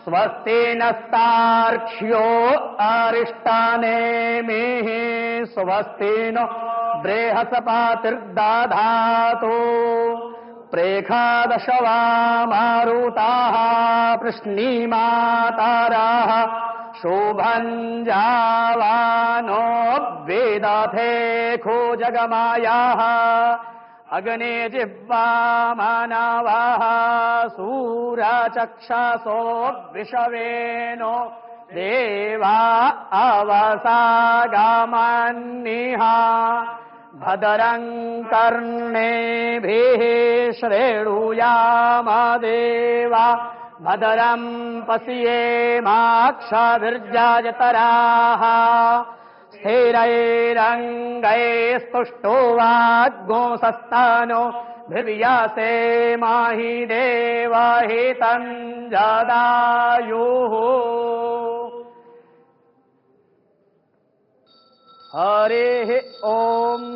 स्वस्ति नस्तार्क्ष्यो अरिष्टानेमिः स्वस्ति नो बृहस्पतिर्दधातु प्रेखादशवा मारुताः पृश्नीमाताराः शोभञ्जावानो वेदथे खोजगमायाः अग्ने जिह्वा मानवाः सूरचक्षसो विषवेनो देवा अवसागामन्निः भद्रं कर्णेभिः श्रेणुयामदेवा भद्रं पश्येमाक्षभिर्जयतराः स्थिरैरङ्गैस्तुष्टो वाग्गोंसस्तनो भिर्यसे माहि देवहितं जदायुः हरिः ॐ